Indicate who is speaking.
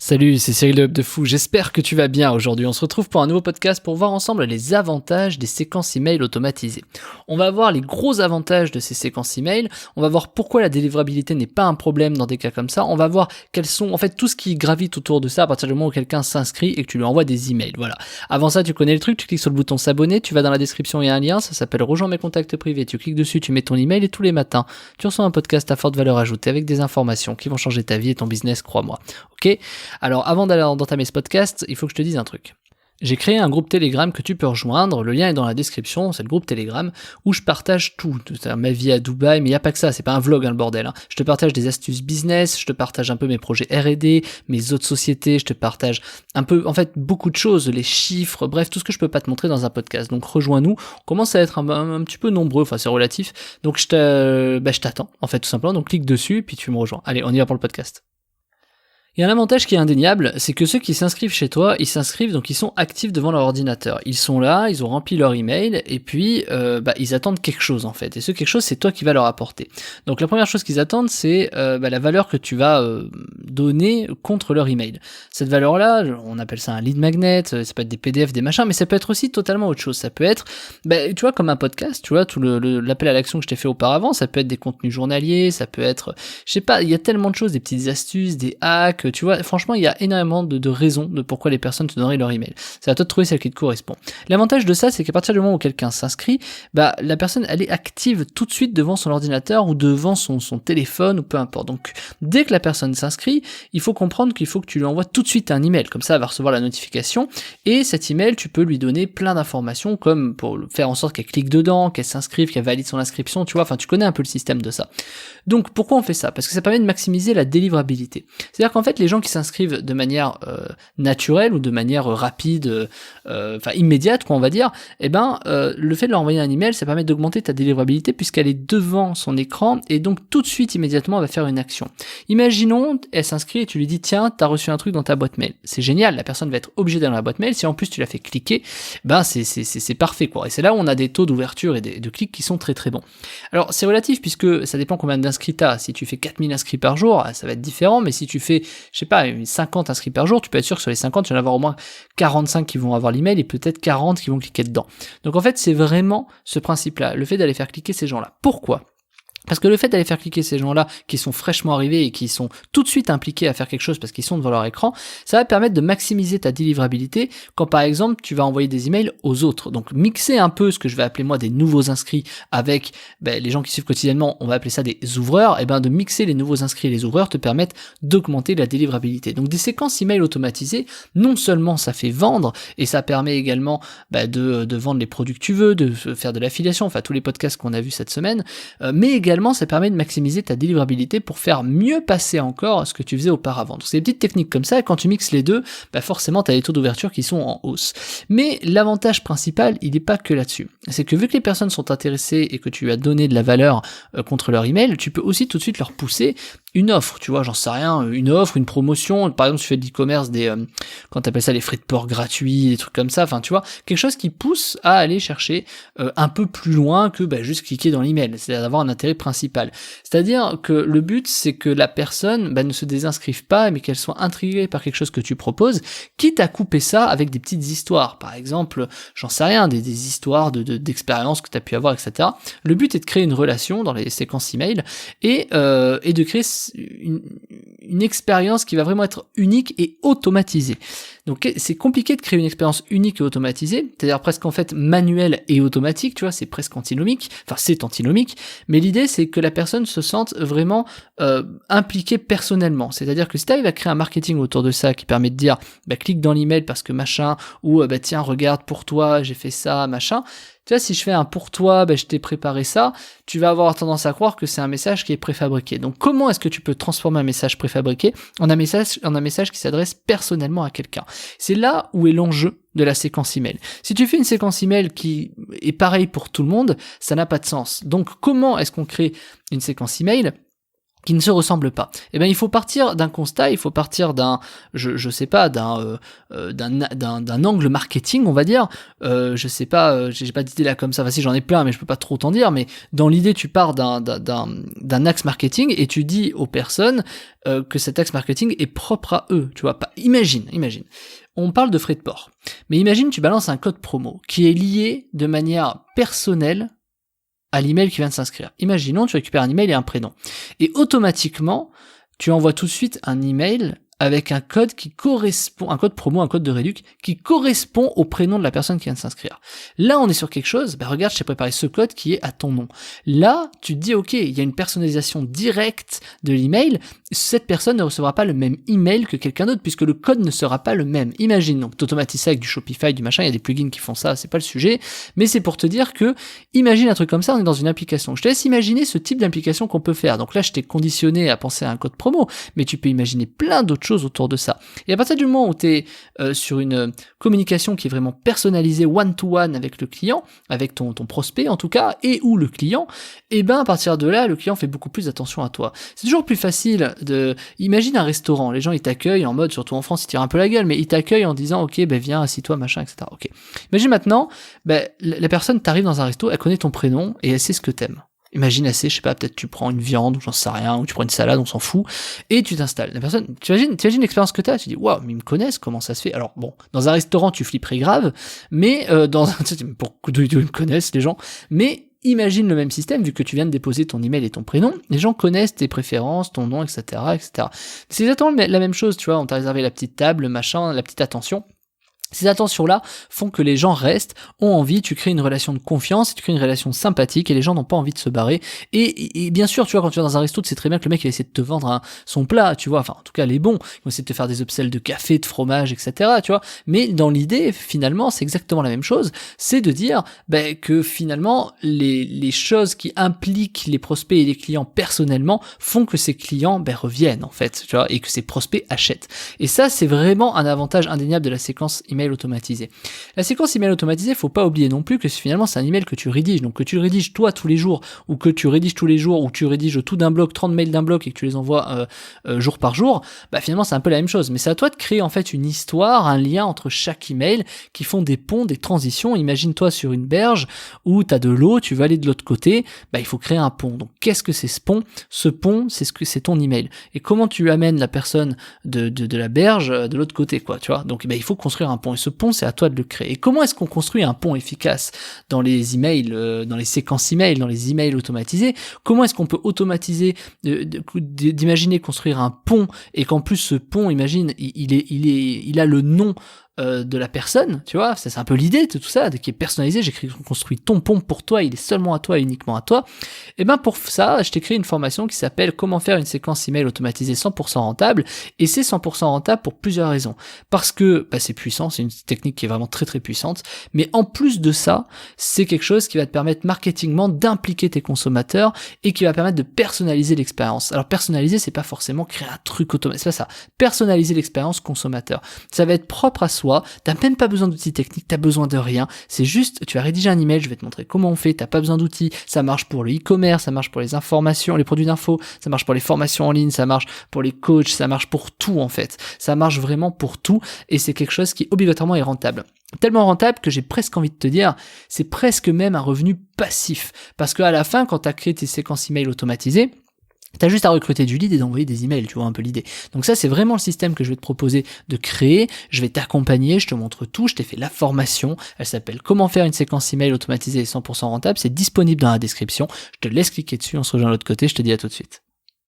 Speaker 1: Salut, c'est Cyril de Hub de Fou, j'espère que tu vas bien aujourd'hui. On se retrouve pour un nouveau podcast pour voir ensemble les avantages des séquences email automatisées. On va voir les gros avantages de ces séquences email, on va voir pourquoi la délivrabilité n'est pas un problème dans des cas comme ça, on va voir quels sont en fait tout ce qui gravite autour de ça à partir du moment où quelqu'un s'inscrit et que tu lui envoies des emails. Voilà. Avant ça, tu connais le truc, tu cliques sur le bouton s'abonner, tu vas dans la description, il y a un lien, ça s'appelle Rejoins mes contacts privés, tu cliques dessus, tu mets ton email et tous les matins, tu reçois un podcast à forte valeur ajoutée avec des informations qui vont changer ta vie et ton business, crois-moi. Ok ? Alors avant d'entamer ce podcast, il faut que je te dise un truc. J'ai créé un groupe Telegram que tu peux rejoindre, le lien est dans la description, c'est le groupe Telegram, où je partage tout, c'est-à-dire ma vie à Dubaï, mais il n'y a pas que ça, c'est pas un vlog le bordel. Je te partage des astuces business, je te partage un peu mes projets R&D, mes autres sociétés, je te partage un peu, en fait, beaucoup de choses, les chiffres, bref, tout ce que je peux pas te montrer dans un podcast. Donc rejoins-nous, on commence à être un petit peu nombreux, enfin c'est relatif, donc je t'attends, en fait, tout simplement, donc clique dessus, puis tu me rejoins. Allez, on y va pour le podcast. Il y a un avantage qui est indéniable, c'est que ceux qui s'inscrivent chez toi, ils s'inscrivent donc ils sont actifs devant leur ordinateur. Ils sont là, ils ont rempli leur email et puis ils attendent quelque chose en fait. Et ce quelque chose, c'est toi qui vas leur apporter. Donc la première chose qu'ils attendent, c'est la valeur que tu vas donner contre leur email. Cette valeur-là, on appelle ça un lead magnet, ça peut être des PDF, des machins, mais ça peut être aussi totalement autre chose. Ça peut être, tu vois, comme un podcast, tu vois, tout l'appel à l'action que je t'ai fait auparavant, ça peut être des contenus journaliers, ça peut être, je sais pas, il y a tellement de choses, des petites astuces, des hacks, tu vois, franchement, il y a énormément de raisons de pourquoi les personnes te donneraient leur email. C'est à toi de trouver celle qui te correspond. L'avantage de ça, c'est qu'à partir du moment où quelqu'un s'inscrit, la personne, elle est active tout de suite devant son ordinateur ou devant son téléphone ou peu importe. Donc, dès que la personne s'inscrit, il faut comprendre qu'il faut que tu lui envoies tout de suite un email. Comme ça, elle va recevoir la notification et cet email, tu peux lui donner plein d'informations comme pour faire en sorte qu'elle clique dedans, qu'elle s'inscrive, qu'elle valide son inscription, tu vois, enfin, tu connais un peu le système de ça. Donc, pourquoi on fait ça? Parce que ça permet de maximiser la délivrabilité. C'est-à-dire qu'en fait, les gens qui s'inscrivent de manière naturelle ou de manière rapide, immédiate, quoi, on va dire, le fait de leur envoyer un email, ça permet d'augmenter ta délivrabilité puisqu'elle est devant son écran et donc tout de suite, immédiatement, elle va faire une action. Imaginons, elle s'inscrit et tu lui dis, tiens, t'as reçu un truc dans ta boîte mail. C'est génial, la personne va être obligée d'aller dans la boîte mail. Si en plus tu la fais cliquer, c'est parfait, quoi. Et c'est là où on a des taux d'ouverture et de clics qui sont très très bons. Alors, c'est relatif puisque ça dépend combien d'inscrits t'as. Si tu fais 4000 inscrits par jour, ça va être différent, mais si tu fais, je sais pas, 50 inscrits par jour, tu peux être sûr que sur les 50, tu vas en avoir au moins 45 qui vont avoir l'email et peut-être 40 qui vont cliquer dedans. Donc en fait, c'est vraiment ce principe-là, le fait d'aller faire cliquer ces gens-là. Pourquoi ? Parce que le fait d'aller faire cliquer ces gens-là qui sont fraîchement arrivés et qui sont tout de suite impliqués à faire quelque chose parce qu'ils sont devant leur écran, ça va permettre de maximiser ta délivrabilité quand par exemple tu vas envoyer des emails aux autres. Donc mixer un peu ce que je vais appeler moi des nouveaux inscrits avec les gens qui suivent quotidiennement, on va appeler ça des ouvreurs, et de mixer les nouveaux inscrits et les ouvreurs te permettent d'augmenter la délivrabilité. Donc des séquences email automatisées, non seulement ça fait vendre et ça permet également de vendre les produits que tu veux, de faire de l'affiliation, enfin tous les podcasts qu'on a vus cette semaine, mais également ça permet de maximiser ta délivrabilité pour faire mieux passer encore ce que tu faisais auparavant. Donc c'est des petites techniques comme ça, et quand tu mixes les deux, forcément tu as des taux d'ouverture qui sont en hausse. Mais l'avantage principal, il n'est pas que là-dessus. C'est que vu que les personnes sont intéressées et que tu as donné de la valeur contre leur email, tu peux aussi tout de suite leur pousser une offre, tu vois, j'en sais rien, une offre, une promotion, par exemple tu fais de l'e-commerce, quand t'appelles ça les frais de port gratuits, des trucs comme ça, enfin tu vois, quelque chose qui pousse à aller chercher un peu plus loin que juste cliquer dans l'email, c'est-à-dire d'avoir un intérêt principal. C'est-à-dire que le but c'est que la personne ne se désinscrive pas, mais qu'elle soit intriguée par quelque chose que tu proposes, quitte à couper ça avec des petites histoires, par exemple, j'en sais rien, des histoires d'expériences que tu as pu avoir, etc. Le but est de créer une relation dans les séquences email et de créer une expérience qui va vraiment être unique et automatisée. Donc c'est compliqué de créer une expérience unique et automatisée, c'est-à-dire presque en fait manuelle et automatique, tu vois, c'est presque antinomique, enfin c'est antinomique, mais l'idée c'est que la personne se sente vraiment impliquée personnellement, c'est-à-dire que si tu arrives à créer un marketing autour de ça qui permet de dire clique dans l'email parce que machin, ou tiens regarde pour toi j'ai fait ça, machin. Tu vois, si je fais un pour toi, je t'ai préparé ça, tu vas avoir tendance à croire que c'est un message qui est préfabriqué. Donc comment est-ce que tu peux transformer un message préfabriqué en un message qui s'adresse personnellement à quelqu'un? C'est là où est l'enjeu de la séquence email. Si tu fais une séquence email qui est pareille pour tout le monde, ça n'a pas de sens. Donc comment est-ce qu'on crée une séquence email qui ne se ressemblent pas. Eh ben, il faut partir d'un constat, il faut partir d'un, je sais pas, d'un angle marketing, on va dire. Je sais pas, j'ai pas d'idée là comme ça. Enfin, si j'en ai plein, mais je peux pas trop t'en dire. Mais dans l'idée, tu pars d'un axe marketing et tu dis aux personnes que cet axe marketing est propre à eux. Tu vois pas. Imagine. On parle de frais de port, mais imagine tu balances un code promo qui est lié de manière personnelle à l'email qui vient de s'inscrire. Imaginons, tu récupères un email et un prénom. Et automatiquement, tu envoies tout de suite un email avec un code qui correspond, un code promo, un code de réduc, qui correspond au prénom de la personne qui vient de s'inscrire. Là, on est sur quelque chose, regarde, je t'ai préparé ce code qui est à ton nom. Là, tu te dis, ok, il y a une personnalisation directe de l'email, cette personne ne recevra pas le même email que quelqu'un d'autre, puisque le code ne sera pas le même. Imagine, donc, t'automatises ça avec du Shopify, du machin, il y a des plugins qui font ça, c'est pas le sujet, mais c'est pour te dire que, imagine un truc comme ça, on est dans une application. Je te laisse imaginer ce type d'application qu'on peut faire. Donc là, je t'ai conditionné à penser à un code promo, mais tu peux imaginer plein d'autres choses autour de ça. Et à partir du moment où tu es sur une communication qui est vraiment personnalisée one-to-one avec le client, avec ton prospect en tout cas, et ou le client, et ben à partir de là, le client fait beaucoup plus attention à toi. C'est toujours plus facile de... Imagine un restaurant, les gens ils t'accueillent en mode, surtout en France, ils tirent un peu la gueule, mais ils t'accueillent en disant, ok, viens, assis-toi, machin, etc. Ok. Imagine maintenant, la personne t'arrive dans un resto, elle connaît ton prénom, et elle sait ce que t'aimes. Imagine assez, je sais pas, peut-être tu prends une viande, ou j'en sais rien, ou tu prends une salade, on s'en fout, et tu t'installes. La personne, tu imagines l'expérience que t'as, tu dis, waouh, mais ils me connaissent, comment ça se fait? Alors bon, dans un restaurant, tu flipperais grave, mais dans un, pourquoi ils me connaissent, les gens, mais imagine le même système, vu que tu viens de déposer ton email et ton prénom, les gens connaissent tes préférences, ton nom, etc., etc. C'est exactement la même chose, tu vois, on t'a réservé la petite table, le machin, la petite attention. Ces attentions-là font que les gens restent, ont envie, tu crées une relation de confiance, tu crées une relation sympathique et les gens n'ont pas envie de se barrer. Et bien sûr, tu vois, quand tu vas dans un resto, tu sais très bien que le mec il va essayer de te vendre son plat, tu vois, enfin en tout cas les bons, ils vont essayer de te faire des upsells de café, de fromage, etc., tu vois. Mais dans l'idée, finalement, c'est exactement la même chose, c'est de dire que finalement, les choses qui impliquent les prospects et les clients personnellement font que ces clients reviennent en fait, tu vois, et que ces prospects achètent. Et ça, c'est vraiment un avantage indéniable de la séquence email automatisé. La séquence email automatisée, faut pas oublier non plus que finalement c'est un email que tu rédiges, donc que tu le rédiges toi tous les jours, ou que tu rédiges tous les jours, ou tu rédiges tout d'un bloc, 30 mails d'un bloc et que tu les envoies jour par jour, finalement c'est un peu la même chose, mais c'est à toi de créer en fait une histoire, un lien entre chaque email qui font des ponts, des transitions. Imagine-toi sur une berge où tu as de l'eau, tu vas aller de l'autre côté, il faut créer un pont. Donc qu'est-ce que c'est ce pont? Ce pont, c'est ton email. Et comment tu amènes la personne de la berge de l'autre côté, quoi, tu vois? Donc il faut construire un pont. Et ce pont, c'est à toi de le créer. Et comment est-ce qu'on construit un pont efficace dans les emails, dans les séquences emails, dans les emails automatisés? Comment est-ce qu'on peut automatiser, d'imaginer construire un pont et qu'en plus ce pont, imagine, il a le nom de la personne, tu vois, c'est un peu l'idée de tout ça, qui est personnalisé. J'ai construit ton pont pour toi, il est seulement à toi et uniquement à toi. Et pour ça, je t'ai créé une formation qui s'appelle Comment faire une séquence email automatisée 100% rentable, et c'est 100% rentable pour plusieurs raisons. Parce que c'est puissant, c'est une technique qui est vraiment très très puissante, mais en plus de ça, c'est quelque chose qui va te permettre marketingement d'impliquer tes consommateurs et qui va permettre de personnaliser l'expérience. Alors personnaliser, c'est pas forcément créer un truc automatique, c'est pas ça. Personnaliser l'expérience consommateur. Ça va être propre à soi. T'as même pas besoin d'outils techniques, t'as besoin de rien. C'est juste, tu vas rédiger un email, je vais te montrer comment on fait, t'as pas besoin d'outils. Ça marche pour le e-commerce, ça marche pour les informations, les produits d'info, ça marche pour les formations en ligne, ça marche pour les coachs, ça marche pour tout en fait. Ça marche vraiment pour tout et c'est quelque chose qui obligatoirement est rentable. Tellement rentable que j'ai presque envie de te dire, c'est presque même un revenu passif. Parce qu'à la fin, quand t'as créé tes séquences email automatisées, t'as juste à recruter du lead et d'envoyer des emails, tu vois un peu l'idée. Donc ça, c'est vraiment le système que je vais te proposer de créer. Je vais t'accompagner, je te montre tout, je t'ai fait la formation. Elle s'appelle Comment faire une séquence email automatisée et 100% rentable. C'est disponible dans la description. Je te laisse cliquer dessus, on se rejoint de l'autre côté, je te dis à tout de suite.